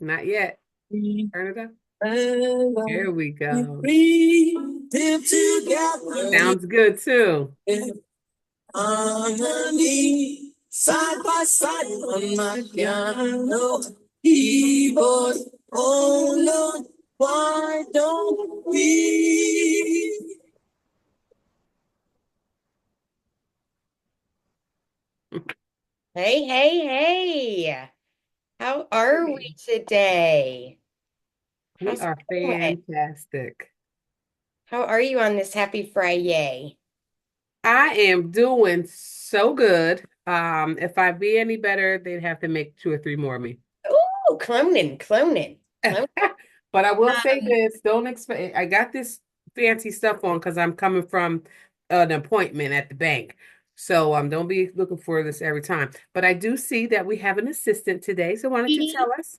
Not yet. Turn it up. Here we go. We live together Sounds good too. in harmony, side by side on my piano keyboard. Oh Lord, why don't we? Hey, hey, hey. How are we Hey, today? we How's it are going? fantastic. How are you on this happy Friday? I am doing so good. If I be any better, they'd have to make two or three more of me. Oh, cloning. But I will say Um, this, don't expect I got this fancy stuff on because I'm coming from an appointment at the bank. So don't be looking for this every time. But I do see that we have an assistant today. So why don't you tell us?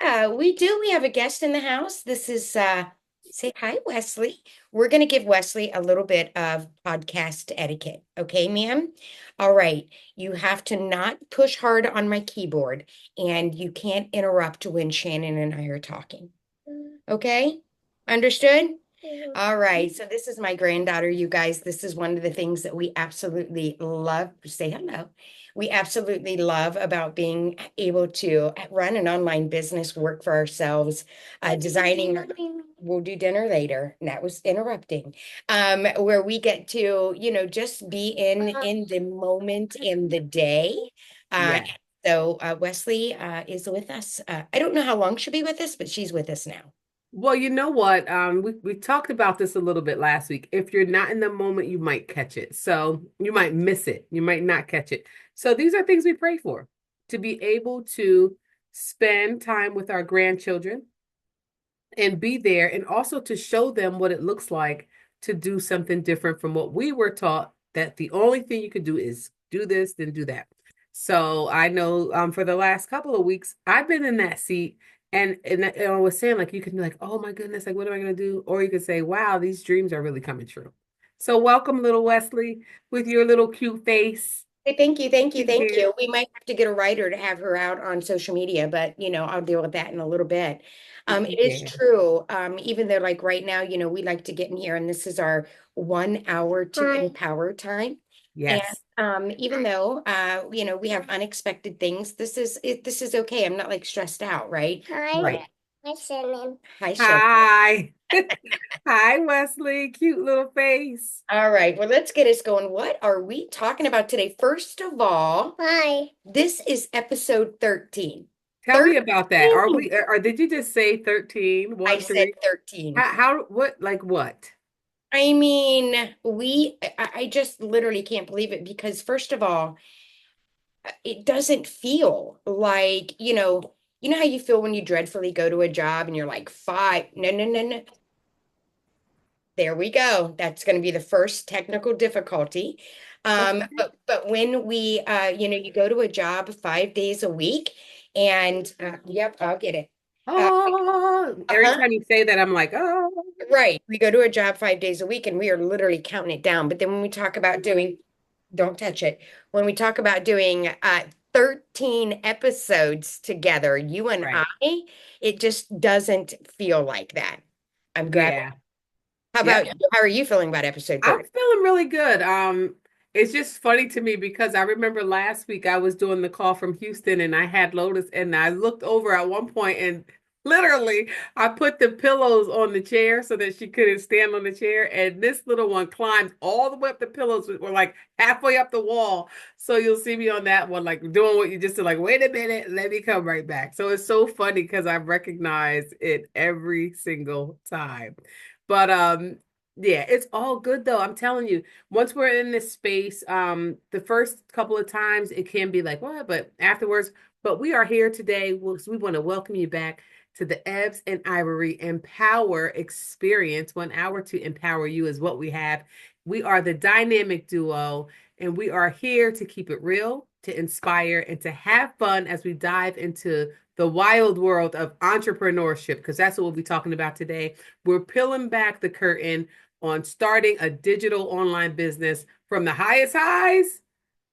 yeah, we do. We have a guest in the house. This is say hi, Wesley. We're gonna give Wesley a little bit of podcast etiquette. Okay, ma'am? All right. You have to not push hard on my keyboard, and you can't interrupt when Shannon and I are talking. Okay? Understood? All right. So this is my granddaughter, you guys. This is one of the things that we absolutely love. Say hello. We absolutely love about being able to run an online business, work for ourselves, designing. We'll do dinner later. And that was interrupting. Where we get to, just be in the moment in the day. Uh, Yeah. Wesley is with us. I don't know how long she'll be with us, but she's with us now. Well, you know what? We talked about this a little bit last week. If you're not in the moment, you might catch it. So you might miss it. You might not catch it. So these are things we pray for, to be able to spend time with our grandchildren and be there, and also to show them what it looks like to do something different from what we were taught, that the only thing you could do is do this, then do that. So I know for the last couple of weeks, I've been in that seat, and I was saying, like, you can be like, oh my goodness, like what am I gonna do? Or you could say, wow, these dreams are really coming true. So welcome, little Wesley, with your little cute face. Hey, thank you, thank you, Cute thank beard. you. We might have to get a writer to have her out on social media, but I'll deal with that in a little bit. It is Yeah. true. Even though like right now, we like to get in here and this is our 1 hour to empower time. And Yes. even though we have unexpected things, this is okay. I'm not like stressed out, right? Right. Hi, Shannon. Hi, Shannon. Hi. Hi, Wesley. Cute little face. All right, well, let's get us going. What are we talking about today? First of all, hi. This is episode 13. Tell me about that. Are 13. we, or did you just say 13? I One, said three? 13. What, like what? I mean, I just literally can't believe it because, first of all, it doesn't feel like, how you feel when you dreadfully go to a job and you're like, five. No, no, no, no. There we go. That's going to be the first technical difficulty. Okay. But when you go to a job 5 days a week, and yep, I'll get it. Uh, Oh, every uh-huh, time you say that, I'm like, oh, right. We go to a job 5 days a week, and we are literally counting it down. But then when we talk about doing, don't touch it. When we talk about doing 13 episodes together, you and right. I, it just doesn't feel like that. I'm glad. Yeah. How Yep. about you? How are you feeling about episode I'm 30? feeling really good. It's just funny to me because I remember last week I was doing the call from Houston and I had Lotus, and I looked over at one point and literally I put the pillows on the chair so that she couldn't stand on the chair. And this little one climbed all the way up. The pillows were like halfway up the wall. So you'll see me on that one, like doing what you just did, like, wait a minute, let me come right back. So it's so funny because I recognize it every single time. But yeah, it's all good though. I'm telling you, once we're in this space, the first couple of times it can be like, what? But afterwards, but we are here today. We want to welcome you back to the Ebs and Ivory Empower Experience. 1 hour to empower you is what we have. We are the dynamic duo, and we are here to keep it real, to inspire, and to have fun as we dive into the wild world of entrepreneurship, because that's what we'll be talking about today. We're peeling back the curtain on starting a digital online business, from the highest highs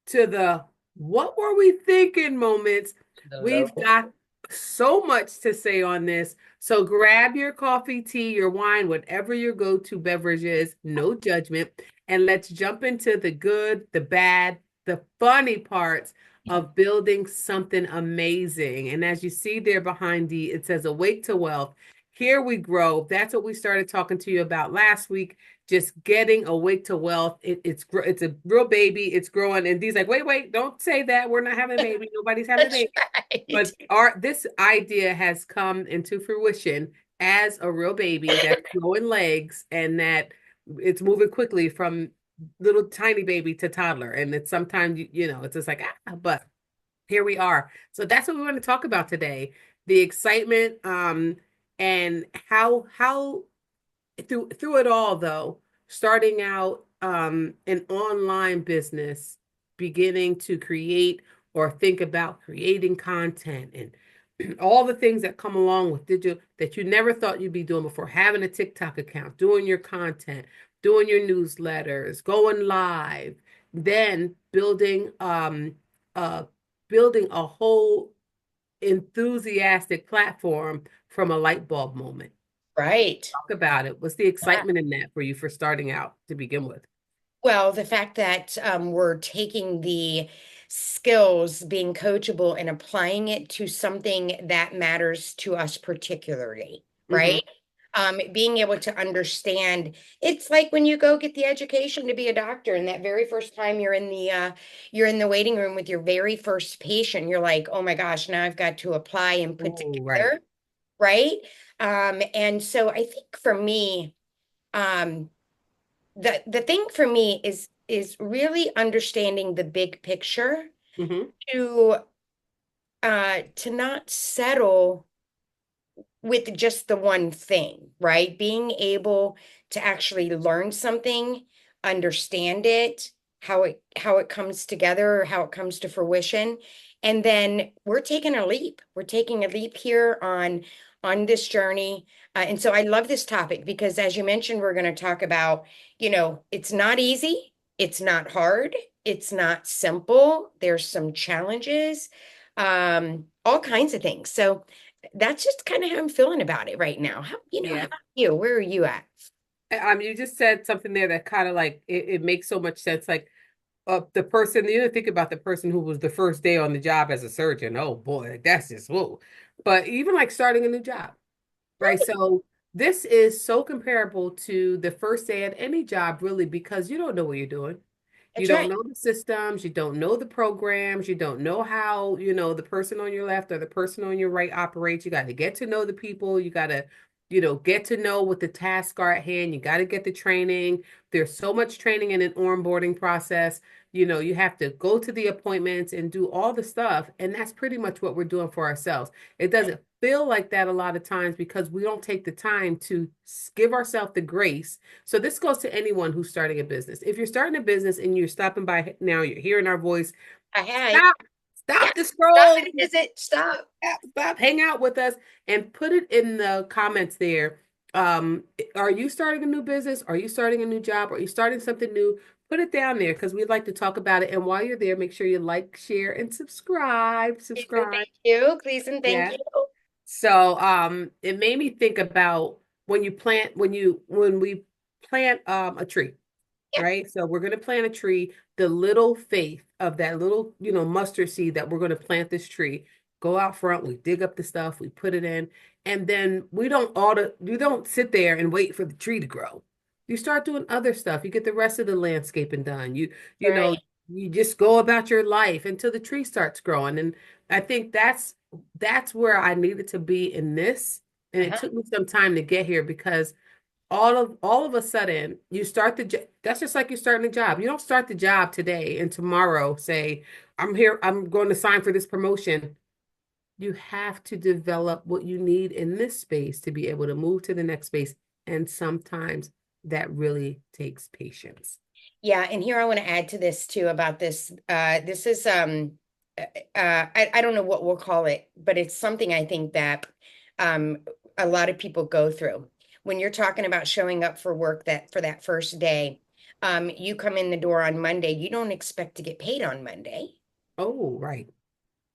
to the what were we thinking moments. The We've low. got So much to say on this. So grab your coffee, tea, your wine, whatever your go-to beverage is, no judgment, and let's jump into the good, the bad, the funny parts of building something amazing. And as you see there behind D, it says Awake to Wealth. Here we grow. That's what we started talking to you about last week. Just getting awake to wealth. It's a real baby. It's growing. And D's like, wait, don't say that. We're not having a baby. Nobody's having a That's baby. right. But our this idea has come into fruition as a real baby that's growing legs and that it's moving quickly from little tiny baby to toddler. And it's sometimes it's just like but here we are. So that's what we want to talk about today. The excitement and how through it all though, starting out an online business, beginning to create or think about creating content and all the things that come along with digital that you never thought you'd be doing before, having a TikTok account, doing your content, doing your newsletters, going live, then uh building a whole enthusiastic platform from a light bulb moment. Right. Talk about it. What's the excitement in that for you for starting out to begin with? Well, the fact that we're taking the skills, being coachable, and applying it to something that matters to us particularly, Hmm. right? Being able to understand, it's like when you go get the education to be a doctor, and that very first time you're in the waiting room with your very first patient, you're like, oh my gosh, now I've got to apply and put Oh, right. together, right? And so I think for me, um, the thing for me is really understanding the big picture Hmm. to to not settle with just the one thing, right? Being able to actually learn something, understand it, how it comes together, or how it comes to fruition, and then we're taking a leap. We're taking a leap here on this journey. And so I love this topic because as you mentioned, we're going to talk about, it's not easy, it's not hard, it's not simple. There's some challenges, all kinds of things. So that's just kind of how I'm feeling about it right now. How Yeah. about you? Where are you at? You just said something there that kind of like it makes so much sense. Like the person, think about the person who was the first day on the job as a surgeon. Oh boy, like, that's just whoa. But even like starting a new job, right? Right. So this is so comparable to the first day at any job, really, because you don't know what you're doing. You That's don't right. know the systems, you don't know the programs, you don't know how, the person on your left or the person on your right operates. You got to get to know the people, you got to, get to know what the tasks are at hand. You got to get the training. There's so much training in an onboarding process. You have to go to the appointments and do all the stuff. And that's pretty much what we're doing for ourselves. It doesn't feel like that a lot of times because we don't take the time to give ourselves the grace. So this goes to anyone who's starting a business. If you're starting a business and you're stopping by now, you're hearing our voice, Hi. stop, Yeah. stop the Stop scroll, and visit. Stop. stop, hang out with us and put it in the comments there. Are you starting a new business? Are you starting a new job? Are you starting something new? Put it down there because we'd like to talk about it. And while you're there, make sure you like, share, and subscribe. Please and Subscribe. thank you. Please and thank Yeah. you. So it made me think about when we plant a tree, Yeah. right? So we're going to plant a tree, the little faith of that little, mustard seed that we're going to plant this tree. Go out front, we dig up the stuff, we put it in, and then you don't sit there and wait for the tree to grow. You start doing other stuff. You get the rest of the landscaping done. You know, Right. you just go about your life until the tree starts growing. And I think that's where I needed to be in this. And it Uh-huh. took me some time to get here because all of a sudden you start that's just like you're starting a job. You don't start the job today and tomorrow say, I'm here, I'm going to sign for this promotion. You have to develop what you need in this space to be able to move to the next space. And sometimes that really takes patience. Yeah, and here I want to add to this too about this. This is I don't know what we'll call it, but it's something I think that um a lot of people go through. When you're talking about showing up for work that for that first day, you come in the door on Monday, you don't expect to get paid on Monday, Oh, right,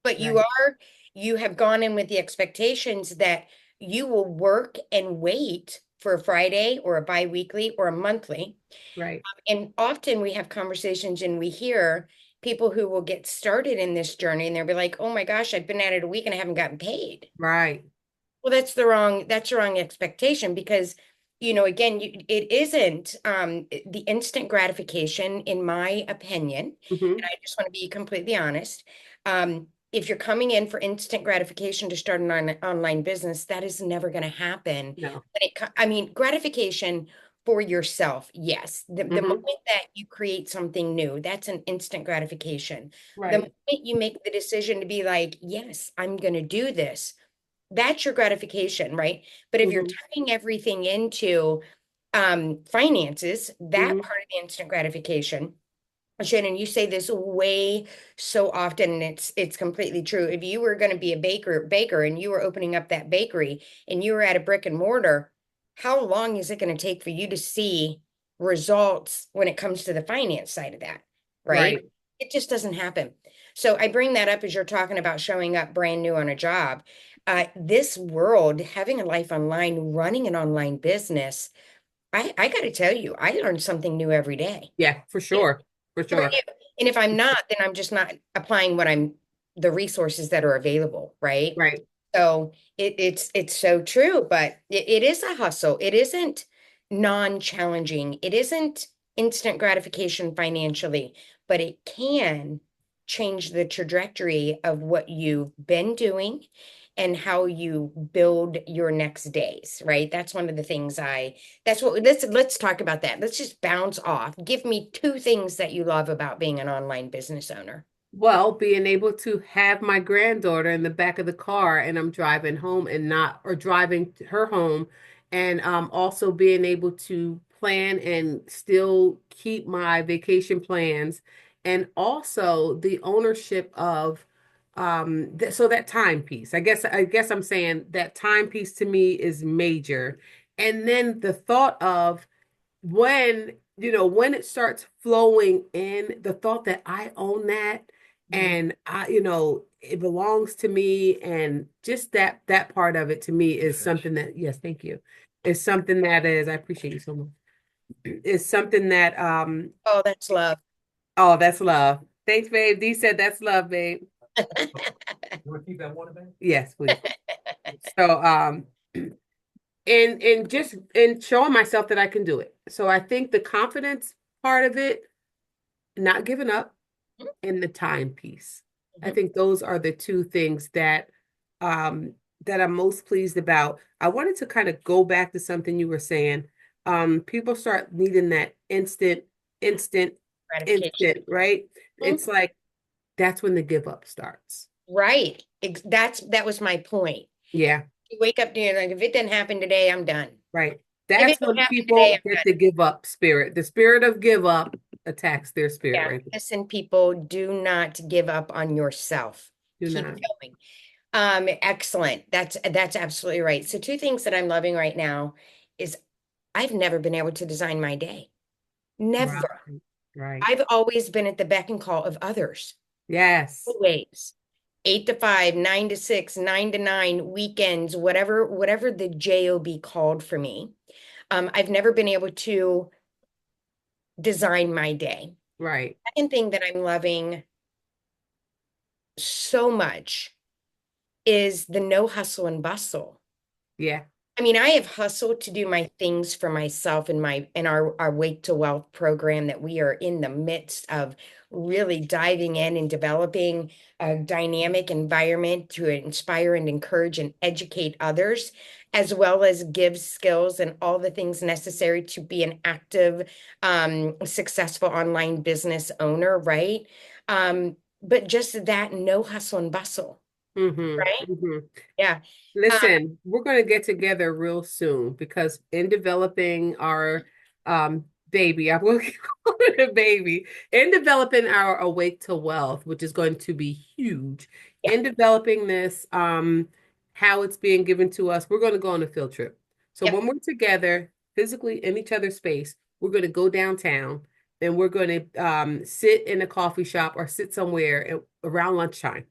but you right. are. you have gone in with the expectations that you will work and wait for a Friday or a bi-weekly or a monthly. Right. And often we have conversations and we hear people who will get started in this journey and they'll be like, oh my gosh, I've been at it a week and I haven't gotten paid. Right. Well, that's the wrong expectation because, again, it isn't the instant gratification, in my opinion, and Hmm. I just want to be completely honest. If you're coming in for instant gratification to start an online business, that is never going to happen. No. I mean, gratification for yourself, yes. The moment Hmm. that you create something new, that's an instant gratification. The Right. moment you make the decision to be like, yes, I'm going to do this, that's your gratification, right? But if you're Hmm. tying everything into finances, that Hmm. part of the instant gratification, Shannon, you say this way so often, and it's completely true. If you were going to be a baker and you were opening up that bakery and you were at a brick and mortar, how long is it going to take for you to see results when it comes to the finance side of that, right? Right. It just doesn't happen. So I bring that up as you're talking about showing up brand new on a job. This world, having a life online, running an online business, I got to tell you, I learn something new every day. Yeah, for sure. For How about sure. you? And if I'm not, then I'm just not applying the resources that are available, right? Right. So it's so true, but it is a hustle. It isn't non-challenging. It isn't instant gratification financially, but it can change the trajectory of what you've been doing and how you build your next days, right? That's one of the things let's talk about that. Let's just bounce off. Give me two things that you love about being an online business owner. Well, being able to have my granddaughter in the back of the car and I'm driving home and not, or driving her home, and also being able to plan and still keep my vacation plans, and also the ownership of so that time piece. I guess I'm saying that time piece to me is major. And then the thought of when it starts flowing in, the thought that I own that, Mhm. and it belongs to me, and just that part of it to me is something that, yes, thank you, is something that is, I appreciate you so much, is something that Oh, that's love. oh, that's love. Thanks, babe. Dee said that's love, babe. Yes, please. So and just and showing myself that I can do it. So I think the confidence part of it, not giving up, and the time piece. I Mhm. think those are the two things um that I'm most pleased about. I wanted to kind of go back to something you were saying. People start needing that instant, Gratification. right? Mhm. It's like that's when the give up starts. Right. That was my point. Yeah, You wake up doing like, if it didn't happen today, I'm done. right. If it That's don't when happen today, people I'm get done. the give up spirit. The spirit of give up attacks their spirit, Yeah. right? Listen, people, do not give up on yourself. Do Keep not. going. Excellent. That's absolutely right. So two things that I'm loving right now is I've never been able to design my day. Right. Never. Right. I've always been at the beck and call of others. Yes. Always. 8 to 5, 9 to 6, 9 to 9, weekends, whatever the job called for me. I've never been able to design my day. Right. Second thing that I'm loving so much is the no hustle and bustle. Yeah. I mean, I have hustled to do my things for myself in our Wake to Wealth program that we are in the midst of really diving in and developing a dynamic environment to inspire and encourage and educate others, as well as give skills and all the things necessary to be an active, successful online business owner, right? But just that no hustle and bustle, right? Mm-hmm. Mm-hmm. Yeah. Listen, we're going to get together real soon because in developing our baby, I will call it a baby, in developing our Awake to Wealth, which is going to be huge, Yeah. in developing this, how it's being given to us, we're going to go on a field trip. So Yep. when we're together physically in each other's space, we're going to go downtown and we're going to sit in a coffee shop or sit somewhere around lunchtime,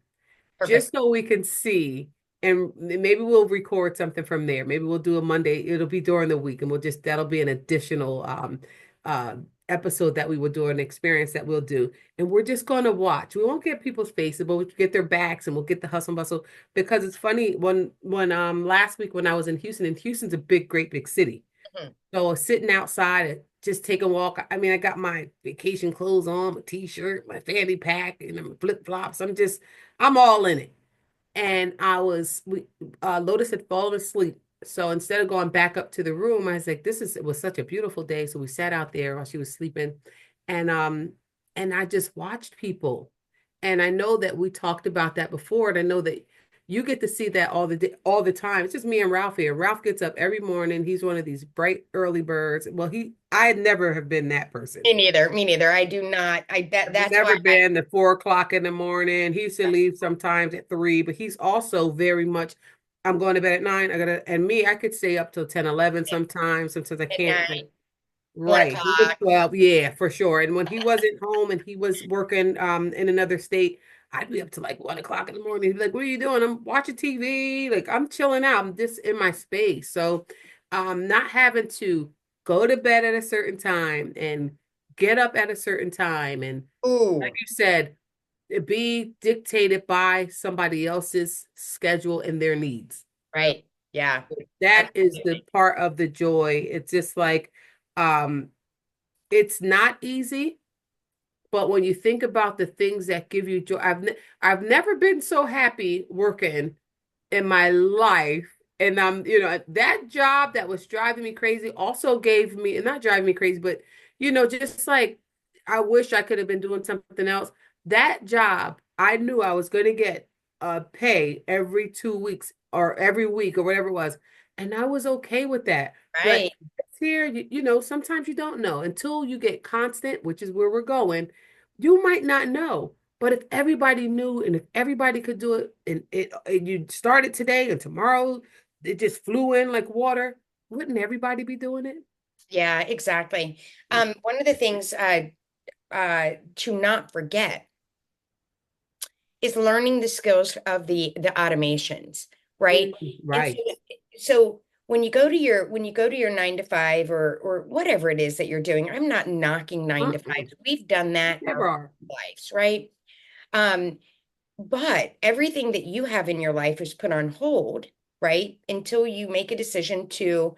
Perfect. just so we can see. And maybe we'll record something from there. Maybe we'll do a Monday. It'll be during the week, and that'll be an additional uh episode that we will do, an experience that we'll do. And we're just gonna watch. We won't get people's faces, but we'll get their backs and we'll get the hustle and bustle. Because it's funny, when last week when I was in Houston, and Houston's a big, great big city. Mhm. So sitting outside, just take a walk. I mean, I got my vacation clothes on, my t-shirt, my fanny pack, and my flip-flops. I'm all in it. And Lotus had fallen asleep. So instead of going back up to the room, I was like, it was such a beautiful day. So we sat out there while she was sleeping, and I just watched people. And I know that we talked about that before, and I know that you get to see that all the time. It's just me and Ralph here. Ralph gets up every morning. He's one of these bright early birds. Well, I had never have been that person. Me neither. Me neither. I do not. I've That's why never been at 4 o'clock in the morning. He used to leave sometimes at 3, but he's also very much, I'm going to bed at 9. And me, I could stay up till 10, 11 sometimes. Sometimes I can't. Like, midnight, one right. He was o'clock. 12. Yeah, for sure. And when he wasn't home and he was working in another state, I'd be up to like 1 o'clock in the morning. He'd be like, what are you doing? I'm watching TV. Like, I'm chilling out. I'm just in my space. So not having to go to bed at a certain time and get up at a certain time, and like Ooh, you said, be dictated by somebody else's schedule and their needs. right. Yeah, That is the absolutely. part of the joy. It's just like, um, it's not easy, but when you think about the things that give you joy, I've never been so happy working in my life. And that job that was driving me crazy also gave me, and not driving me crazy, but just like I wish I could have been doing something else. That job, I knew I was going to get pay every 2 weeks or every week or whatever it was. And I was okay with that. But Right. here, sometimes you don't know until you get constant, which is where we're going. You might not know. But if everybody knew and if everybody could do it, and you started today and tomorrow it just flew in like water, wouldn't everybody be doing it? Yeah, exactly. One of the things to not forget is learning the skills of the automations, right? And so, Right. so when you go to your 9 to 5 or whatever it is that you're doing, I'm not knocking nine to Uh-uh. fives. We've done that our Never are. lives, right? Um, but everything that you have in your life is put on hold, right? Until you make a decision to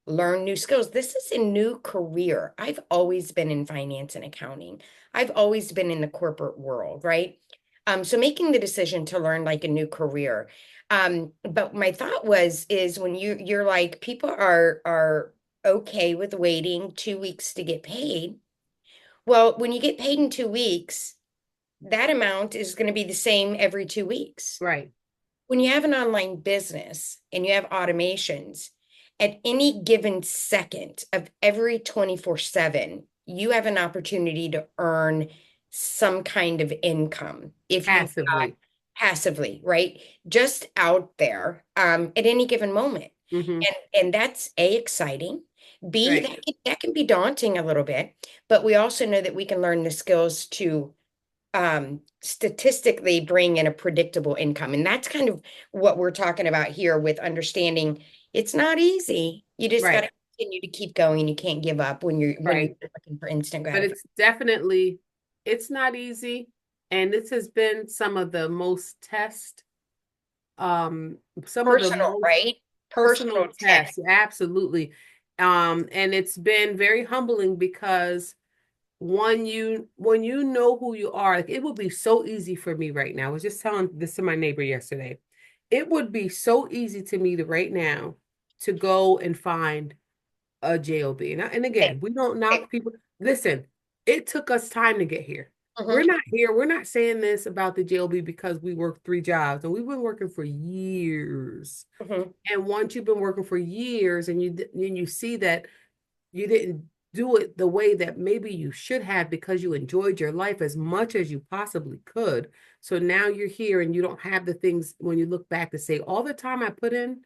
learn new skills. This is a new career. I've always been in finance and accounting. I've always been in the corporate world, right? So making the decision to learn like a new career. But my thought is when you're like people are okay with waiting 2 weeks to get paid. Well, when you get paid in 2 weeks, that amount is going to be the same every 2 weeks. Right. When you have an online business and you have automations, at any given second of every 24/7, you have an opportunity to earn some kind of income if you've got Passively. passively, right? Just out there at any given moment. Hmm. And that's A, exciting. B, Right. that can be daunting a little bit, but we also know that we can learn the skills to statistically bring in a predictable income. And that's kind of what we're talking about here with understanding it's not easy. You just got Right. to continue to keep going. You can't give up when you're Right. looking for instant But gratification. it's not easy. And this has been um, some of the Personal, most right? personal Personal test. tests. Absolutely. And it's been very humbling because when you know who you are, like it would be so easy for me right now. I was just telling this to my neighbor yesterday. It would be so easy to me right now to go and find a job. And Okay. again, we don't Okay. knock people. Listen, it took us time to get here. We're Mhm, not here. We're not saying this about the job because we worked 3 jobs, and we've been working for years. mhm. And once you've been working for years, and you see that you didn't do it the way that maybe you should have because you enjoyed your life as much as you possibly could. So now you're here and you don't have the things when you look back to say all the time I put in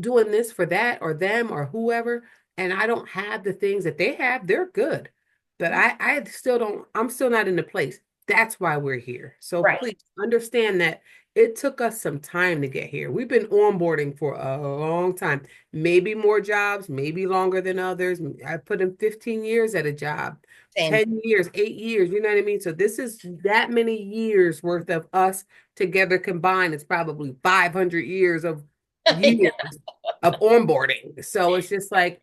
doing this for that or them or whoever, and I don't have the things that they have. They're good. But I still don't, I'm still not in the place. That's why we're here. So Right. please understand that it took us some time to get here. We've been onboarding for a long time, maybe more jobs, maybe longer than others. I put in 15 years at a job, Same. 10 years, 8 years, you know what I mean? So this is that many years worth of us together combined. It's probably 500 years of I years know. of onboarding. So it's just like,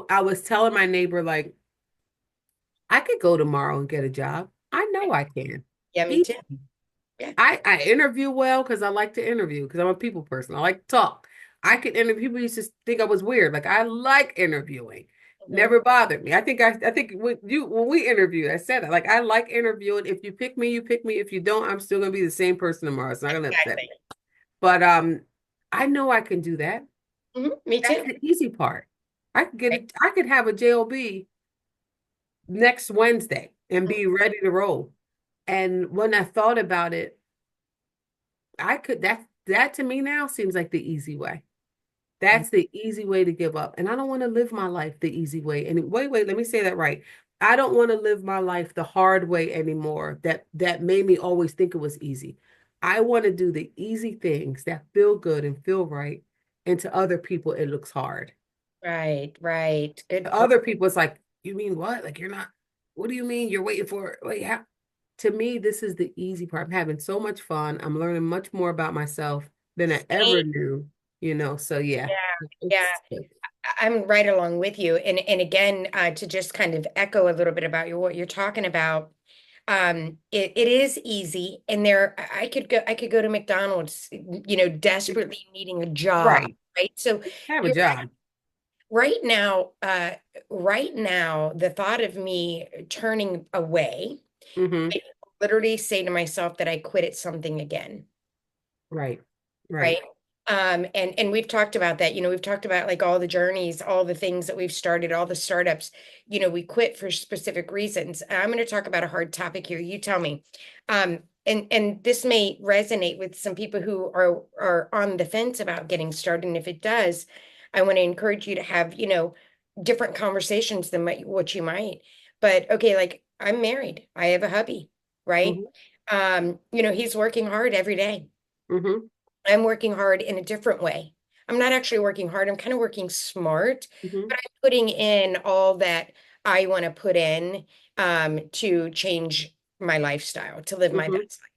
I was telling my neighbor, like, I could go tomorrow and get a job. I know I can. Yeah, me Easy. too. Yeah. I interview well because I like to interview because I'm a people person. I like to talk. I could interview. People used to think I was weird. Like I like interviewing. Hmm. Never bothered me. I think when we interviewed, I said that. Like I like interviewing. If you pick me, you pick me. If you don't, I'm still gonna be the same person tomorrow. It's not gonna upset Exactly. me. But I know I can do that. Me That's too. the easy part. I could get Right. it. I could have a job next Wednesday and be ready to roll. And when I thought about it, I could that to me now seems like the easy way. Mhm. That's the easy way to give up. And I don't want to live my life the easy way. And wait, let me say that right. I don't want to live my life the hard way anymore. That made me always think it was easy. I want to do the easy things that feel good and feel right. And to other people, it looks hard. Right, right. Good To point. other people, it's like, you mean what? Like you're not, what do you mean you're waiting for it? Wait, how? To me, this is the easy part. I'm having so much fun. I'm learning much more about myself than I Same. ever knew. So yeah, Yeah, yeah. it's I'm right along with you. And again, to just kind of echo a little bit about what you're talking about, it is easy. And there, I could go to McDonald's, desperately needing a job, right. right? So Have a you're job. right now, right now, the thought of me turning away, Mm-hmm. I literally say to myself that I quit at something again. Right. Right. Right. And we've talked about that. We've talked about like all the journeys, all the things that we've started, all the startups, we quit for specific reasons. I'm going to talk about a hard topic here. You tell me. And this may resonate with some people who are on the fence about getting started. And if it does, I want to encourage you to have, different conversations than what you might. But okay, like I'm married. I have a hubby, right? Mm-hmm. He's working hard every day. Mm-hmm. I'm working hard in a different way. I'm not actually working hard. I'm kind of working smart, Mm-hmm. but I'm putting in all that I want to put in to change my lifestyle, to live my Mm-hmm. best life.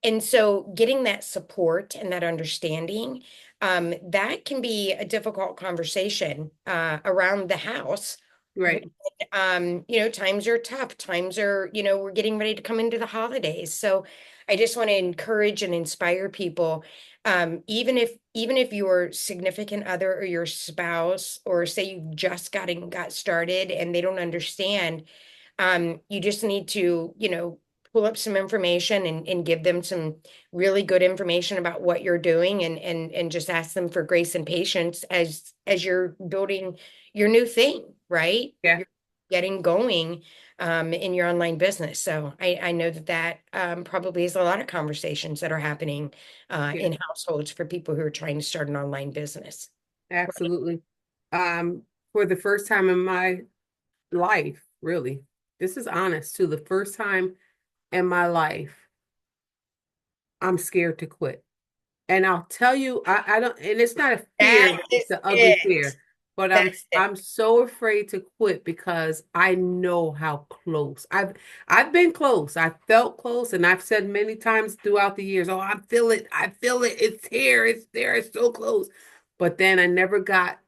And so getting that support and that understanding, that can be a difficult conversation around the house. Right. Times are tough. Times are, we're getting ready to come into the holidays. So I just want to encourage and inspire people. Even if your significant other or your spouse, or say you just got started and they don't understand, you just need to, pull up some information and give them some really good information about what you're doing and just ask them for grace and patience as you're building your new thing, right? Yeah. You're getting going in your online business. So I know that probably is a lot of conversations that are happening Yeah. in households for people who are trying to start an online business. Right. Absolutely. Um, for the first time in my life, really, this is honest too. The first time in my life, I'm scared to quit. And I'll tell you, I don't, and it's not a fear, That but it's is the ugly it. fear. But I'm That's it. I'm so afraid to quit because I know how close. I've been close. I felt close, and I've said many times throughout the years, "Oh, I feel it. It's here. It's there. It's so close." But then I never got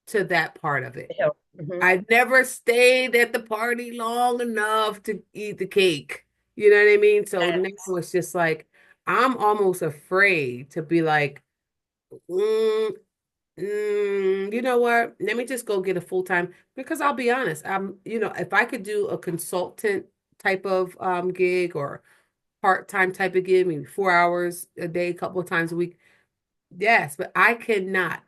to that part of it. Mhm. I never stayed at the party long enough to eat the cake. You know what I mean? So now Yes. it's just like I'm almost afraid to be like, mm, you know what? Let me just go get a full time because I'll be honest. If I could do a consultant type of gig or part-time type of gig, maybe 4 hours a day, a couple of times a week, yes, but I cannot.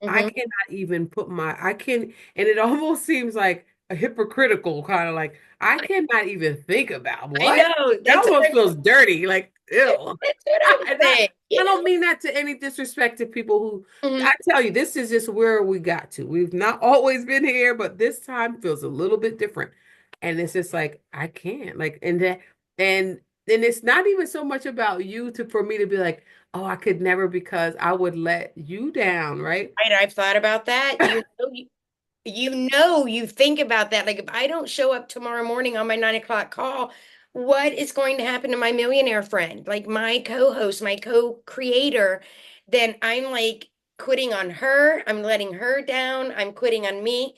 I Hmm. cannot even put I can, and it almost seems like a hypocritical kind of like, I cannot even think about I what? know. It That's what almost feels dirty, like, ew. that's what I'm And saying. I don't mean that to any disrespect to people who, I Mhm. tell you, this is just where we got to. We've not always been here, but this time feels a little bit different. And it's just like, I can't. Like, And it's not even so much about you to for me to be like, oh, I could never because I would let you down, right? Right, I've thought about that. You think about that. Like if I don't show up tomorrow morning on my 9 o'clock call, what is going to happen to my millionaire friend? Like my co-host, my co-creator, then I'm like quitting on her. I'm letting her down. I'm quitting on me.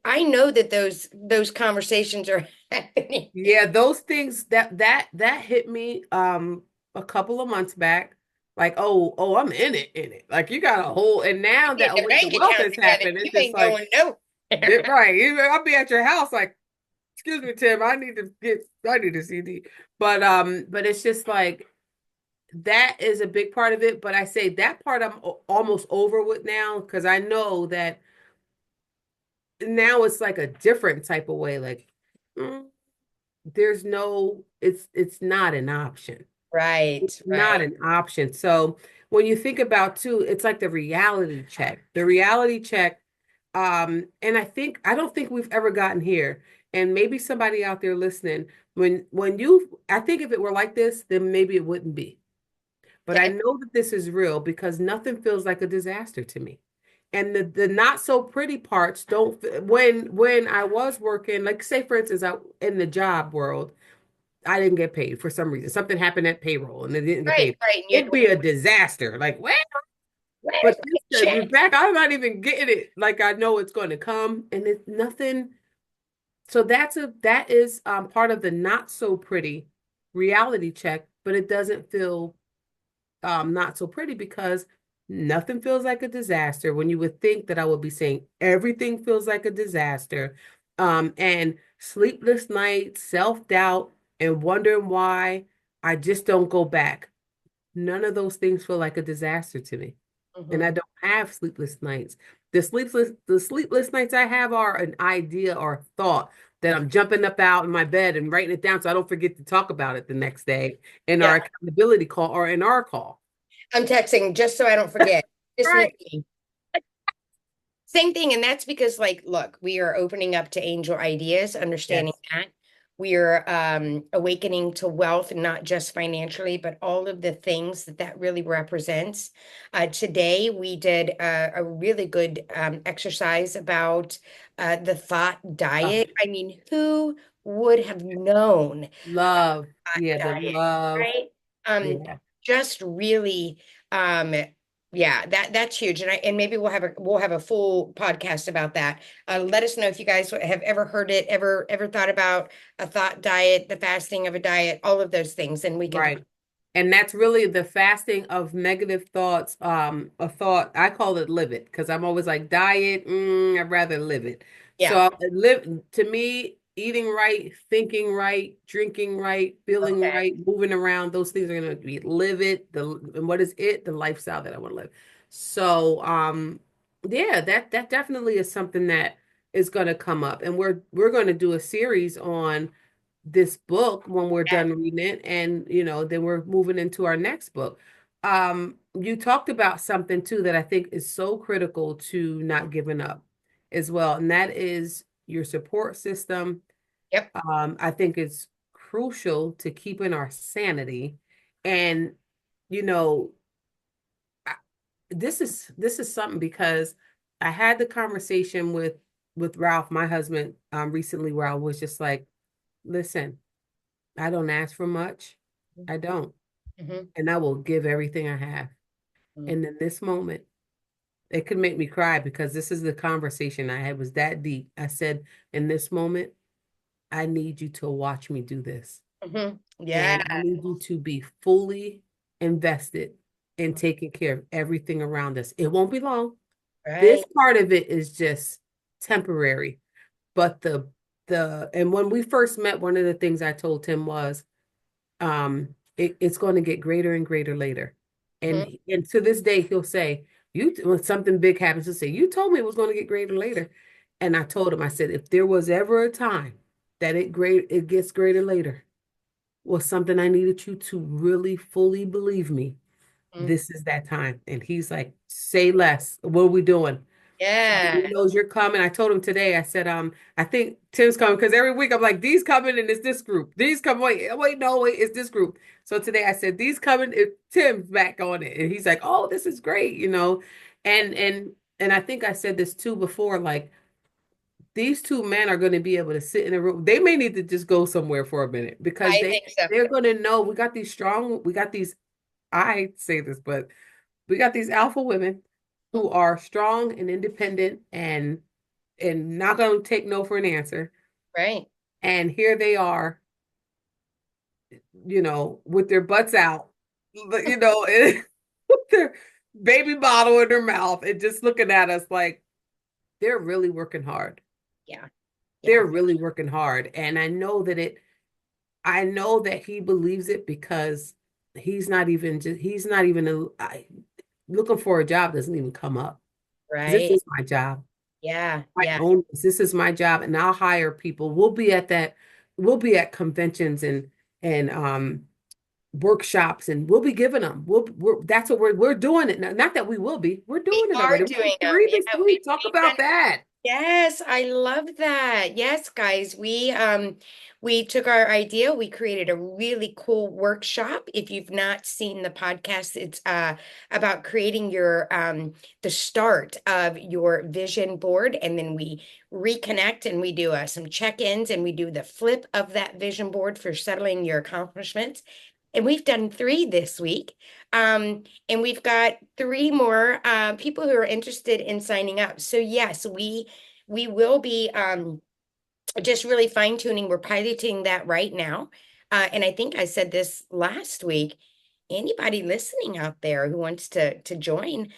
I know that those conversations are happening. Yeah, those things that hit me a couple of months back. Like, oh, I'm in it. Like you got a whole and now Get that the Awake to bank Wealth account has together. happened, You it's just ain't like, going nowhere. right. I'll be at your house like, excuse me, Tim, I need a CD. But it's just like that is a big part of it. But I say that part I'm almost over with now because I know that now it's like a different type of way. Like, mm, there's no, it's not an option. Right, It's not right. an option. So when you think about too, it's like the reality check. The reality check, and I don't think we've ever gotten here. And maybe somebody out there listening, when you I think if it were like this, then maybe it wouldn't be. But I Okay, know that this is real because nothing feels like a disaster to me. And the not so pretty parts don't when I was working, like say for instance, I in the job world, I didn't get paid for some reason. Something happened at payroll and they didn't get right, paid. right. And you had It'd to be a disaster. Like, well, where's but my the check? fact I'm not even getting it, like I know it's going to come, and it's nothing. So that is part of the not so pretty reality check, but it doesn't feel not so pretty because nothing feels like a disaster when you would think that I would be saying everything feels like a disaster. And sleepless nights, self-doubt, and wondering why I just don't go back. None of those things feel like a disaster to me. And I Mhm. don't have sleepless nights. The sleepless nights I have are an idea or a thought that I'm jumping up out in my bed and writing it down so I don't forget to talk about it the next day in Yeah, our accountability call or in our call. I'm texting just so I don't forget. Dismiss Right. me. Same thing, and that's because, like, look, we are opening up to angel ideas, understanding Yes. that. We are awakening to wealth, not just financially, but all of the things that that really represents. Today, we did a really good exercise about the thought Oh, diet. I mean, who would have known love. Yeah, the diet, love. right? Um, Yeah. just really, um, yeah, that's huge. And maybe we'll have a full podcast about that. Let us know if you guys have ever heard it, ever thought about a thought diet, the fasting of a diet, all of those things, and we can talk. Right. And that's really the fasting of negative thoughts. A thought, I call it live it because I'm always like diet, I'd rather live it. So Yeah. live to me, eating right, thinking right, drinking right, feeling Okay. right, moving around, those things are gonna be live it, and what is it? The lifestyle that I want to live. So yeah, that definitely is something that is gonna come up. And we're gonna do a series on this book when we're Yeah. done reading it and then we're moving into our next book. You talked about something too that I think is so critical to not giving up as well, and that is your support system. Yep. I think it's crucial to keeping our sanity. And you know I- this is something because I had the conversation with Ralph, my husband, recently, where I was just like, listen, I don't ask for much. I don't. Hmm. And I will give everything I have. And in this moment, it could make me cry because this is the conversation I had was that deep. I said, in this moment, I need you to watch me do this. Hmm. Yeah. And I need you to be fully invested in taking care of everything around us. It won't be long. This Right. part of it is just temporary. But and when we first met, one of the things I told Tim was, it's going to get greater and greater later. Mhm. And to this day he'll say, you when something big happens, he'll say, you told me it was going to get greater later. And I told him, I said, if there was ever a time that it gets greater later was something I needed you to really fully believe me, Mhm. this is that time. And he's like, say less, what are we doing? Yeah. He knows you're coming. I told him today, I said, I think Tim's coming because every week I'm like, these coming and it's this group. These come, wait, no, wait, it's this group. So today I said, these coming, Tim's back on it. And he's like, oh, this is great, And and I think I said this too before, like these two men are going to be able to sit in a room. They may need to just go somewhere for a minute because I think so. they're going to know we got these, I hate to say this, but we got these alpha women who are strong and independent and not going to take no for an answer. Right. And here they are, with their butts out, and with their baby bottle in their mouth and just looking at us like they're really working hard. Yeah. They're Yeah. really working hard. And I know that he believes it because he's not even looking for a job doesn't even come up. This Right. is my job. Yeah. I Yeah. own this. This is my job, and I'll hire people. We'll be at conventions and workshops, and we'll be giving them. That's what we're doing it now. Not that we will be. We're We doing it are already. We doing did them. three Yeah. this week. Talk We've done. about that. Yes, I love that. Yes, guys, we took our idea, we created a really cool workshop. If you've not seen the podcast, it's about creating your the start of your vision board, and then we reconnect and we do some check-ins and we do the flip of that vision board for settling your accomplishments. And we've done three this week. And we've got three more people who are interested in signing up. So yes, we will be just really fine tuning. We're piloting that right now. And I think I said this last week. Anybody listening out there who wants to join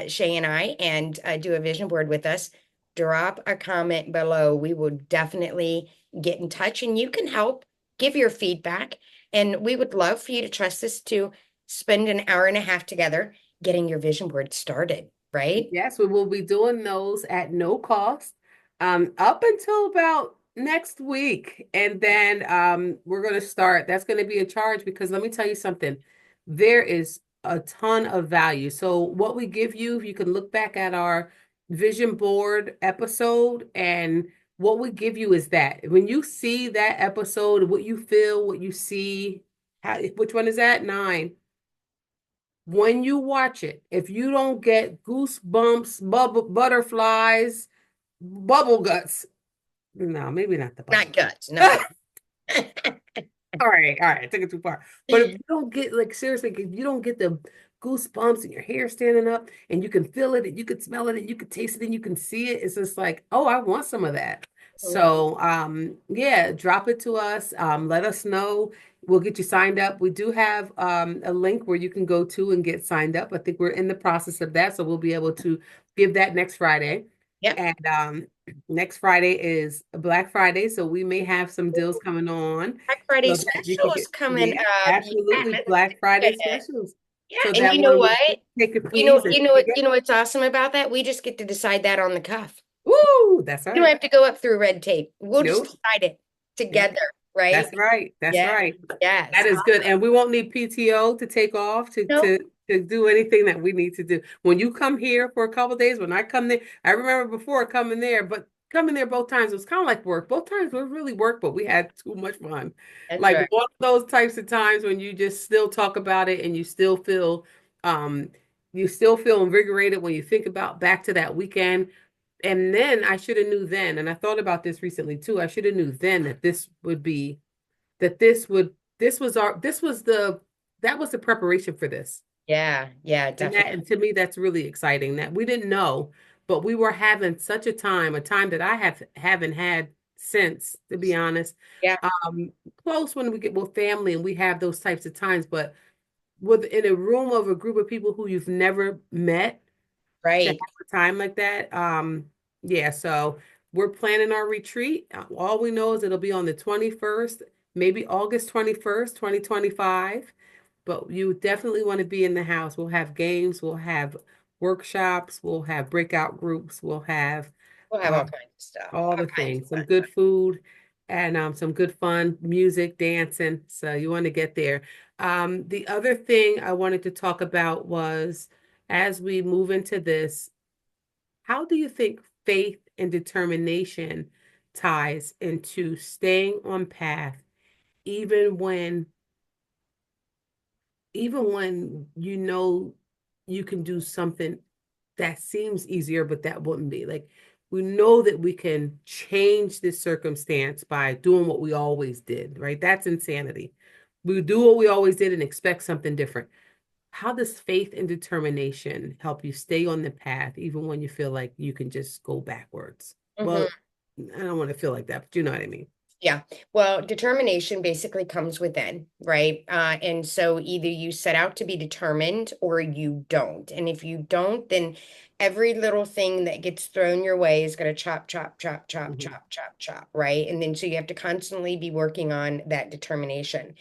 Shay and I and do a vision board with us, drop a comment below. We will definitely get in touch and you can help give your feedback. And we would love for you to trust us to spend an hour and a half together getting your vision board started, right? Yes, we will be doing those at no cost, up until about next week. And then we're going to start. That's going to be a charge because let me tell you something. There is a ton of value. So what we give you, if you can look back at our vision board episode, and what we give you is that when you see that episode, what you feel, what you see, which one is that? 9. When you watch it, if you don't get goosebumps, butterflies, bubble guts, no, maybe not the bubble Not guts. guts, no. All right, I took it too far. But if you don't get, like, seriously, if you don't get the goosebumps and your hair standing up and you can feel it and you can smell it and you can taste it and you can see it, it's just like, oh, I want some of that. So, yeah, drop it to us. Let us know. We'll get you signed up. We do have a link where you can go to and get signed up. I think we're in the process of that, so we'll be able to give that next Friday. Yep. And next Friday is Black Friday, so we may have some deals coming on Black Friday so that you can specials get, coming yeah, up. Yeah, absolutely let's Black do Friday it. specials. Yeah, So and that you know way what? you take a squeeze and You know what's awesome about that? We just get to decide that on the cuff. woo, that's You don't right. have to go up through red tape. We'll just Nope. decide it Yep. together, right? That's right. That's Yeah. right. Yes. That is good. And we won't need PTO to take off No, to do anything that we need to do. When you come here for a couple of days, when I come there, I remember before coming there, but coming there both times it was kind of like work. Both times were really work, but we had too much fun. that's Like right. one of those types of times when you just still talk about it and um you still feel invigorated when you think about back to that weekend. And then I should have knew then, and I thought about this recently too. I should have knew then that this was the that was the preparation for this. Yeah, yeah, And definitely. to me that's really exciting that we didn't know, but we were having such a time that I haven't had since, to be honest. Yeah, Um, Close when we get with family and we have those types of times, but within a room of a group of people who you've never met to have right. a time like that. Yeah, so we're planning our retreat. All we know is it'll be on the 21st, maybe August 21st, 2025. But you definitely want to be in the house. We'll have games, we'll have workshops, we'll have breakout groups, we'll have We'll have all um, kinds of stuff, all all the kinds of things, some fun. good food and some good fun, music, dancing. So you want to get there. The other thing I wanted to talk about was as we move into this, how do you think faith and determination ties into staying on path even when even when you know you can do something that seems easier, but that wouldn't be. Like, we know that we can change this circumstance by doing what we always did, right? That's insanity. We do what we always did and expect something different. How does faith and determination help you stay on the path, even when you feel like you can just go backwards? Mhm. Well, I don't want to feel like that, but you know what I mean. Yeah. Well, determination basically comes within, right? And so either you set out to be determined or you don't. And if you don't, then every little thing that gets thrown your way is going to chop, chop, chop, chop, Hmm. chop, chop, chop, right? And then so you have to constantly be working on that determination.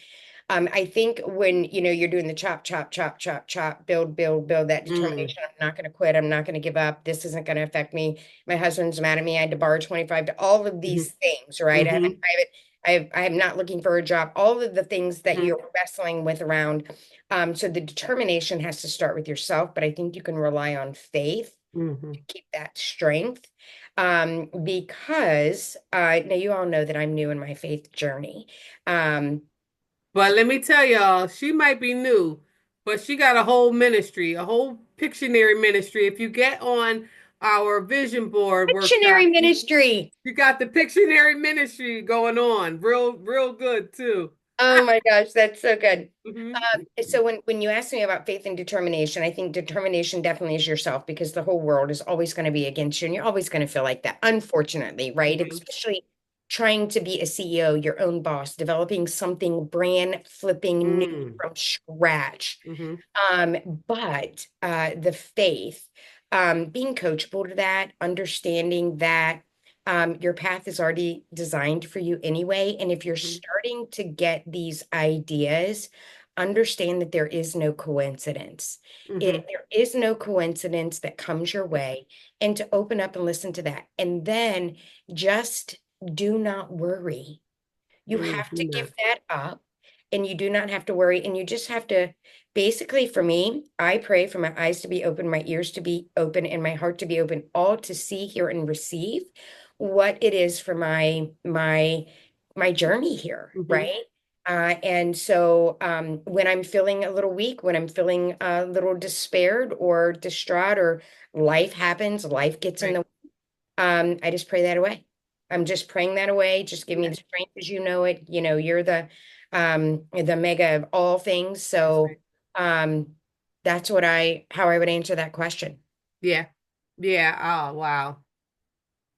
I think when you're doing the chop, chop, chop, chop, chop, build, build, build that Mm. determination. I'm not going to quit. I'm not going to give up. This isn't going to affect me. My husband's mad at me. I had to borrow 25 to all of Hmm. these things, right? Hmm. I am not looking for a job. All of the things that Hmm. you're wrestling with around. So the determination has to start with yourself, but I think you can rely on faith Hmm. to keep that strength. Because now you all know that I'm new in my faith journey. Um, But let me tell y'all, she might be new, but she got a whole ministry, a whole Pictionary ministry. If you get on our vision board workshop, Missionary ministry. you got the Pictionary ministry going on. Real, real good too. Oh my gosh, that's so good. Hmm. So when you ask me about faith and determination, I think determination definitely is yourself because the whole world is always going to be against you, and you're always going to feel like that, unfortunately, right? Hmm. Especially trying to be a CEO, your own boss, developing something brand flipping new Mm. from scratch. Hmm. Um, but the faith, being coachable to that, understanding that your path is already designed for you anyway. And if you're Hmm. starting to get these ideas, understand that there is no coincidence. Hmm. There is no coincidence that comes your way, and to open up and listen to that. And then just do not worry. You Mm. have to Nah. give that up and you do not have to worry. And you just have to basically, for me, I pray for my eyes to be open, my ears to be open, and my heart to be open, all to see, hear, and receive what it is for my journey here, Hmm. right? And so when I'm feeling a little weak, when I'm feeling a little despaired or distraught, or life happens, life gets in Right. the I just pray that away. I'm just praying that away. Just give me Yeah, the strength as you know it. You're the mega of all things. that's So right. that's how I would answer that question. Yeah. Yeah. Oh, wow.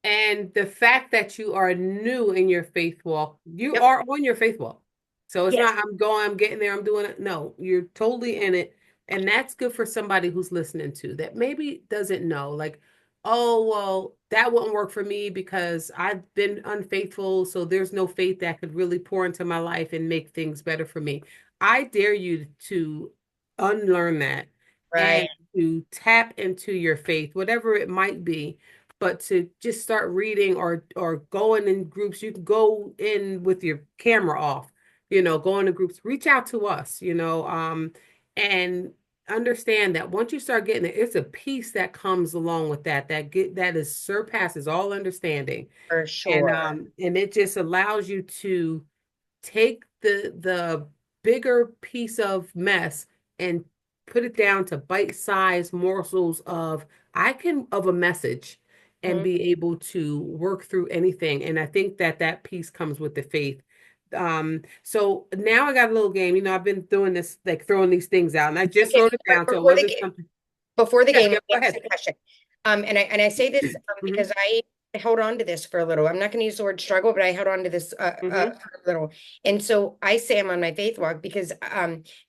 And the fact that you are new in your faith walk, you Yep. are on your faith walk. So it's Yes. not, I'm going, I'm getting there, I'm doing it. No, you're totally in it. And that's good for somebody who's listening to that maybe doesn't know, like, oh, well, that wouldn't work for me because I've been unfaithful. So there's no faith that could really pour into my life and make things better for me. I dare you to unlearn that Right. and to tap into your faith, whatever it might be, but to just start reading or going in groups. You can go in with your camera off, go into groups, reach out to us, and understand that once you start getting it, it's a peace that comes along with that is surpasses all understanding. For and sure. um and it just allows you to take the bigger piece of mess and put it down to bite-sized morsels of a message and Mhm. be able to work through anything. And I think that piece comes with the faith. So now I got a little game. I've been doing this, like throwing these things out, and I just Okay, wrote it down, so it before the wasn't game, something. before the Yeah, game, yeah, let me go ask ahead. you a question. And I say this Hmm. because I held on to this for a little. I'm not going to use the word struggle, but I held on to this Hmm. for a little. And so I say I'm on my faith walk because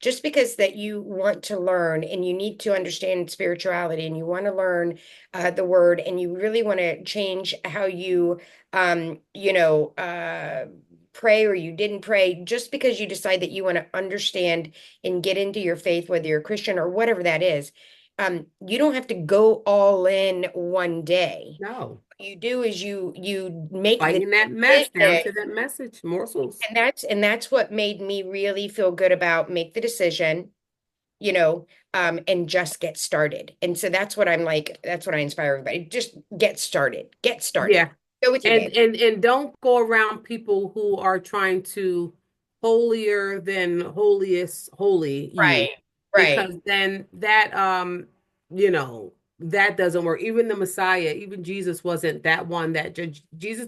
just because that you want to learn and you need to understand spirituality and you want to learn the word and you really want to change how you pray or you didn't pray, just because you decide that you want to understand and get into your faith, whether you're a Christian or whatever that is, you don't have to go all in one day. No, What you do is you make the biting that mess down decision, to that message morsels. and that's what made me really feel good about make the decision. and just get started. And so that's what I'm like, that's what I inspire everybody. Just get started. Get started. Yeah. Go with your And game. and don't go around people who are trying to holier than holiest holy you, Right. Right. because then that that doesn't work. Even the Messiah, even Jesus wasn't that one that Jesus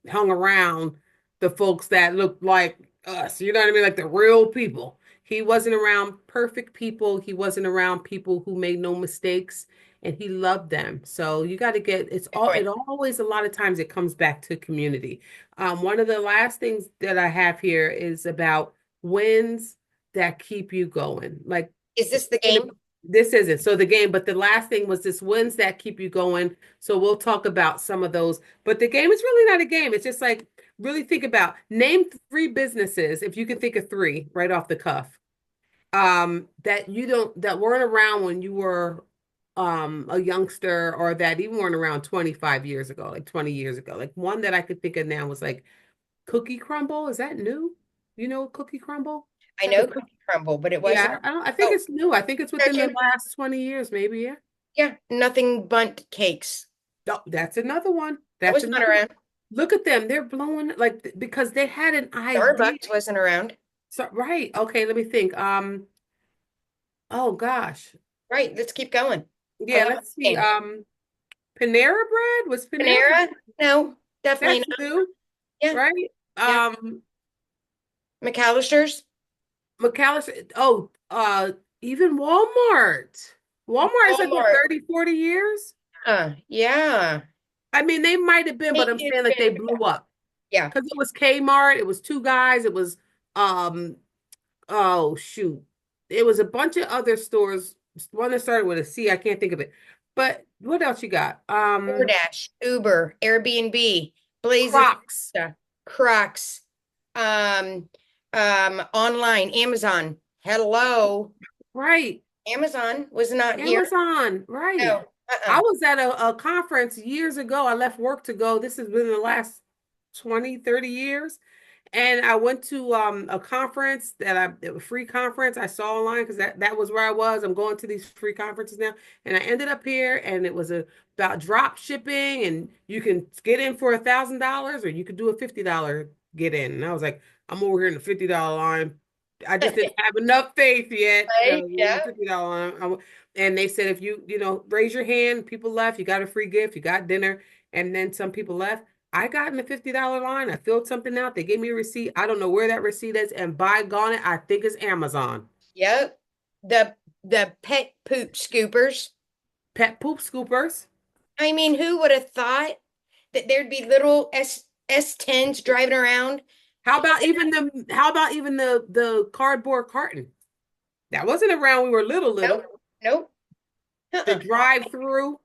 hung around the folks that looked like us. You know what I mean? Like the real people. He wasn't around perfect people. He wasn't around people who made no mistakes, and he loved them. So you got to get Good point. it always, a lot of times it comes back to community. One of the last things that I have here is about wins that keep you going. Like Is this the game? this isn't so the game, but the last thing was this wins that keep you going. So we'll talk about some of those. But the game is really not a game. It's just like really think about name three businesses if you can think of three right off the cuff that you don't that weren't around when you were a youngster, or that even weren't around 25 years ago, like 20 years ago. Like one that I could think of now was like Cookie Crumble. Is that new? You know Cookie Crumble? It's I like a know cookie. Cookie Crumble, but it Yeah, wasn't. I don't, I think Oh, it's new. I think it's within the searching. last 20 years, maybe. Yeah. Yeah, nothing but cakes. Oh, that's another one. That That's was not another one. around. Look at them. They're blowing like because they had an idea. Starbucks wasn't around. So, right. Okay, let me think. Oh gosh. Right, let's keep going. I Yeah, love let's the see. game. Panera Bread was Panera Panera? Bread. No, definitely That's not. new, Yeah, right? yeah. Um, McAllister's? McAllister. Oh, even Walmart. Walmart is like what, Walmart. 30, 40 years? Yeah. I mean, they might have been, but It I'm has saying like they been, blew up yeah. because it was Kmart. It was two guys. It was um. Oh shoot, it was a bunch of other stores. One that started with a C. I can't think of it. But what else you got? DoorDash, Uber, Airbnb, Blazing Crocs. Crocs, um, online, Amazon. Hello. Right. Amazon was not here. Amazon, right. No. I was at a conference years ago. I left work to go. This has been the last 20, 30 years. And I went to a conference a free conference I saw online because that was where I was. I'm going to these free conferences now. And I ended up here and it was about drop shipping, and you can get in for $1,000 or you could do a $50 get in. And I was like, I'm over here in the $50 line. I just didn't have enough faith yet. Right? In the Yeah. $50 line. And they said if raise your hand, people left, you got a free gift, you got dinner, and then some people left. I got in the $50 line. I filled something out. They gave me a receipt. I don't know where that receipt is. And by gone it, I think it's Amazon. Yep. The pet poop scoopers. Pet poop scoopers. I mean, who would have thought that there'd be little S10s driving around? How about even the cardboard carton? That wasn't around when we were little. Nope. Nope. The Uh-uh. drive through.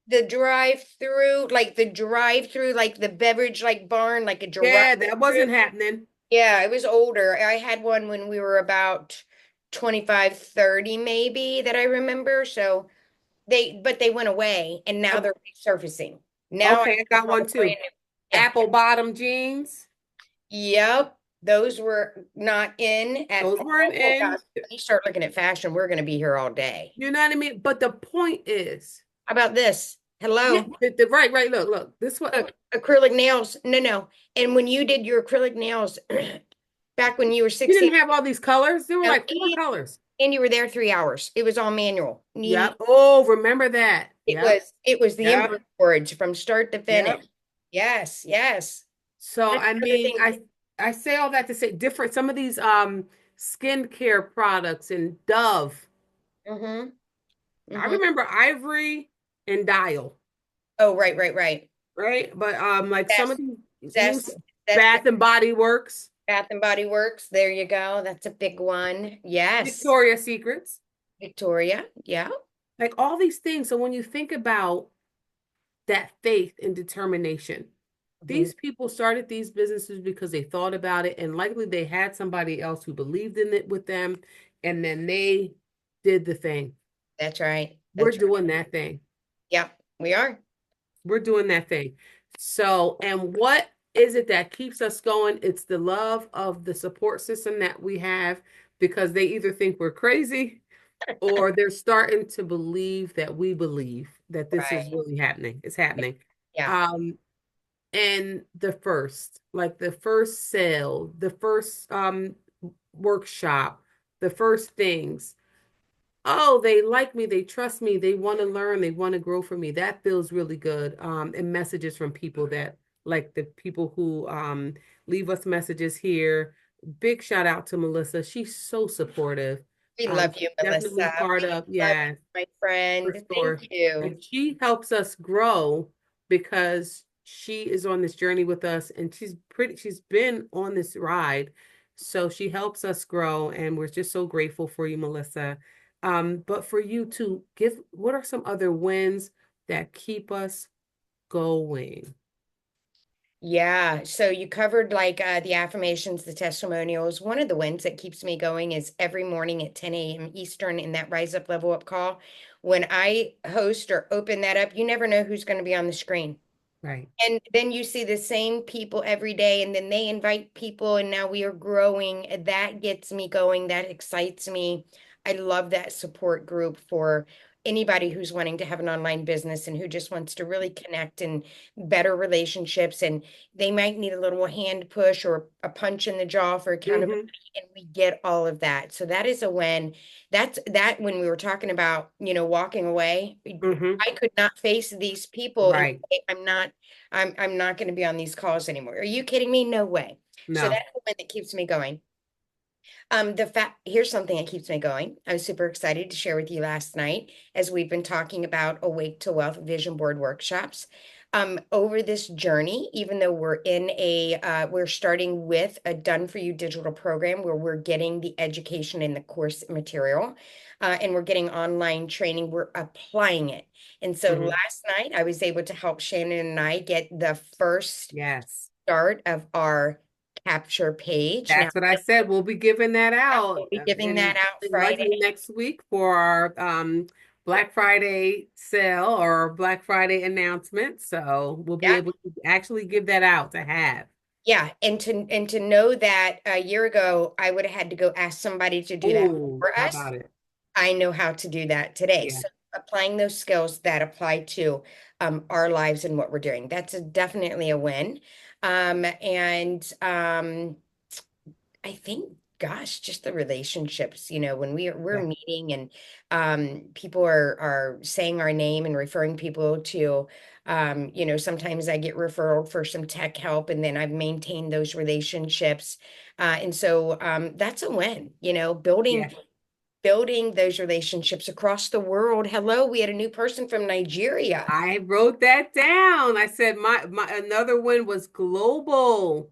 The drive through, like the beverage, like barn, like a drive Yeah, that through. wasn't happening. Yeah, it was older. I had one when we were about 25, 30, maybe, that I remember. So but they went away and now Uh, they're resurfacing. Now I Okay, I have got all one brand too. new. Yeah. Apple bottom jeans. Yep. Those were not in at Those weren't all. Oh in. gosh, when you start looking at fashion, we're going to be here all day. You know what I mean? But the point is, How about this? yeah, Hello. right. Look. This what Look, acrylic nails. No, no. And when you did your acrylic nails back when you were you 16, didn't have all these colors. There were no, like four colors. and you were there 3 hours. It was all manual. Yep. Oh, remember that. Yep. It was the Yep. input words from start to Yep. finish. Yes, yes. So That's I another mean, thing. I say all that to say different some of these skincare products and Dove. Mm-hmm. I Mm-hmm. remember Ivory and Dial, Oh, right, right, right. right? But like some of Zest, these new zest, zest. Bath and Body Works, Bath and Body Works. There you go. That's a big one. Yes. Victoria's Secrets, Victoria. Yeah. like all these things. So when you think about that faith and determination, Mhm. these people started these businesses because they thought about it, and likely they had somebody else who believed in it with them, and then they did the thing. That's right. We're That's right. doing that thing. Yeah, we are. We're doing that thing. So, and what is it that keeps us going? It's the love of the support system that we have, because they either think we're crazy or they're starting to believe that we believe that this is Right. really happening. It's happening. Yeah. Um, and the first, like the first sale, the first workshop, the first things. Oh, they like me, they trust me, they want to learn, they want to grow from me. That feels really good. And messages from people that like the people who leave us messages here. Big shout out to Melissa. She's so supportive. We love She's you, definitely Melissa. part We of, love you, yeah, my for friend. Thank sure. you. And she helps us grow because she is on this journey with us and she's been on this ride. So she helps us grow and we're just so grateful for you, Melissa. But for you to give, what are some other wins that keep us going? Yeah, so you covered like the affirmations, the testimonials. One of the wins that keeps me going is every morning at 10 a.m. Eastern in that Rise Up Level Up call. When I host or open that up, you never know who's going to be on the screen. Right. And then you see the same people every day, and then they invite people, and now we are growing. That gets me going. That excites me. I love that support group for anybody who's wanting to have an online business and who just wants to really connect and better relationships. And they might need a little hand push or a punch in the jaw for accountability, Mm-hmm. and we get all of that. So that is a win. That's that when we were talking about, walking away. Mm-hmm. I could not face these people and Right. say, I'm not going to be on these calls anymore. Are you kidding me? No way. So No. that's the one that keeps me going. The fact Here's something that keeps me going. I was super excited to share with you last night as we've been talking about Awake to Wealth vision board workshops. Over this journey, even though we're starting with a done for you digital program where we're getting the education and the course material, and we're getting online training, we're applying it. And so Mm-hmm. last night I was able to help Shannon and I get the first Yes. start of our capture page. Now, That's what I said. We'll be giving that we'll out be giving in that out likely Friday. next week for our Black Friday sale or Black Friday announcement. So we'll be Yeah. able to actually give that out to have. Yeah. And to know that a year ago I would have had to go ask somebody to do that Oh, for how us. about it? I know how to do that today. Yeah. So applying those skills that apply to our lives and what we're doing. That's definitely a win. And I think, gosh, just the relationships, when we're Yeah. meeting and people are saying our name and referring people to, sometimes I get referred for some tech help, and then I've maintained those relationships. And so that's a win, Yeah. building those relationships across the world. Hello, we had a new person from Nigeria. I wrote that down. I said my another one was global.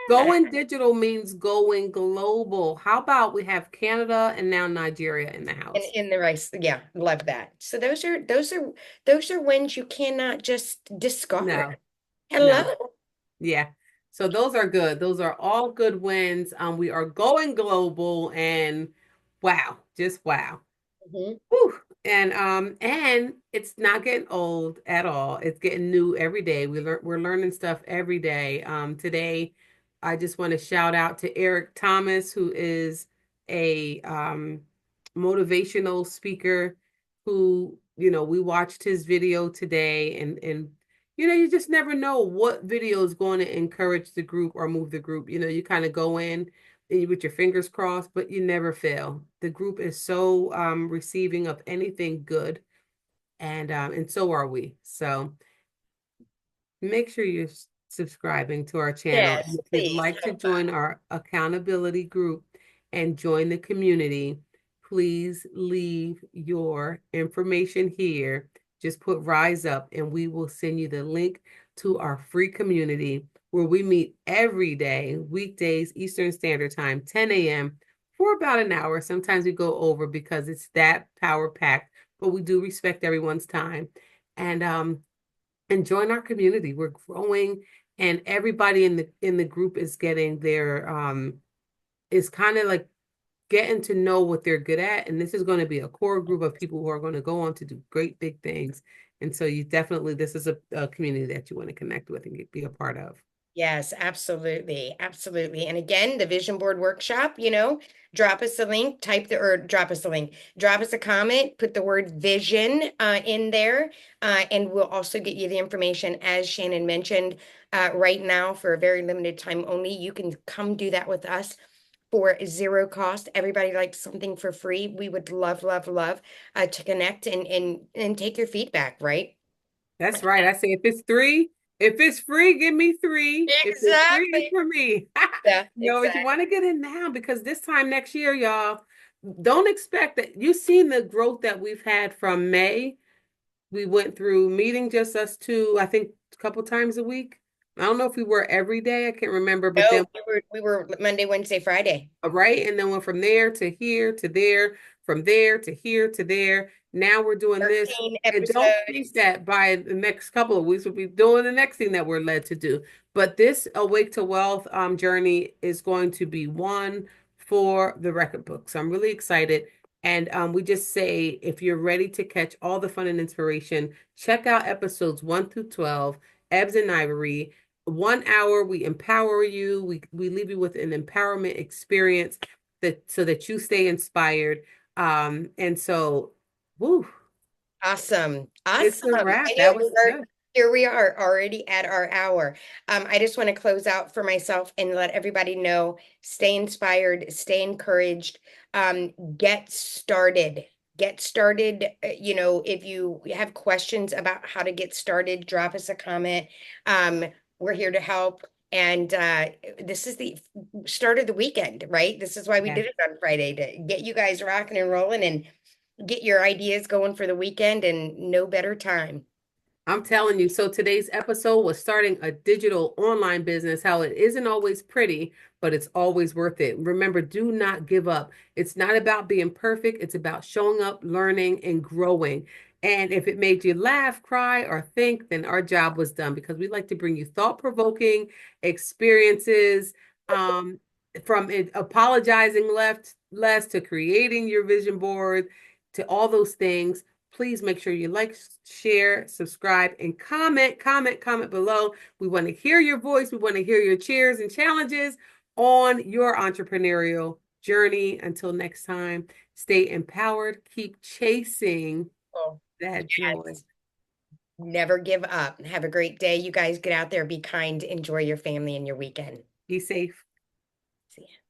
Going digital means going global. How about we have Canada and now Nigeria in the And house? in the rice, yeah, love that. So those are wins you cannot just discard. No, no. Hello. Yeah. So those are good. Those are all good wins. We are going global and wow, just wow. Mhm. Whew. And it's not getting old at all. It's getting new every day. We're learning stuff every day. Today I just want to shout out to Eric Thomas, who is a motivational speaker who, we watched his video today and you just never know what video is going to encourage the group or move the group. You kind of go in with your fingers crossed, but you never fail. The group is so receiving of anything good, and so are we. So make sure you're subscribing to our channel. And Yes, if you'd please. like to join our accountability group and join the community, please leave your information here. Just put Rise Up, and we will send you the link to our free community where we meet every day, weekdays, Eastern Standard Time, 10 a.m. for about an hour. Sometimes we go over because it's that power packed, but we do respect everyone's time. And join our community. We're growing and everybody in the group is getting their is kind of like getting to know what they're good at. And this is going to be a core group of people who are going to go on to do great big things. And so you definitely this is a community that you want to connect with and be a part of. Yes, absolutely. Absolutely. And again, the vision board workshop, drop us a link, or drop us a link, drop us a comment, put the word vision in there, and we'll also get you the information as Shannon mentioned. Right now, for a very limited time only, you can come do that with us for zero cost. Everybody likes something for free. We would love, love, love to connect and take your feedback, right? That's right. I say if it's free, give me three. If it's free, it's Exactly. for me. Yeah, But you exactly. want to get in now because this time next year, y'all, don't expect that. You've seen the growth that we've had from May. We went through meeting just us two, I think a couple times a week. I don't know if we were every day. I can't remember, but then No, we were Monday, Wednesday, Friday. right? And then went from there to here to there, from there to here to there. Now we're doing this. 13 And don't think episodes. that by the next couple of weeks we'll be doing the next thing that we're led to do. But this Awake to Wealth journey is going to be one for the record book. So I'm really excited. And we just say if you're ready to catch all the fun and inspiration, check out episodes 1 through 12, Ebs and Ivory. 1 hour, we empower you. We leave you with an empowerment experience that so that you stay inspired. And so, woo, Awesome. it's Awesome. a I wrap. know That was good. here we are already at our hour. I just want to close out for myself and let everybody know, stay inspired, stay encouraged, get started. Get started. If you have questions about how to get started, drop us a comment. Um, we're here to help. And this is the start of the weekend, right? This is why we Yeah. did it on Friday to get you guys rocking and rolling and get your ideas going for the weekend, and no better time. I'm telling you. So today's episode was starting a digital online business, how it isn't always pretty, but it's always worth it. Remember, do not give up. It's not about being perfect. It's about showing up, learning, and growing. And if it made you laugh, cry, or think, then our job was done because we like to bring you thought-provoking experiences, um, from apologizing less to creating your vision board to all those things. Please make sure you like, share, subscribe, and comment below. We want to hear your voice. We want to hear your cheers and challenges on your entrepreneurial journey. Until next time, stay empowered, keep chasing Oh, that joy. yes. Never give up. Have a great day. You guys get out there, be kind, enjoy your family and your weekend. Be safe. See ya.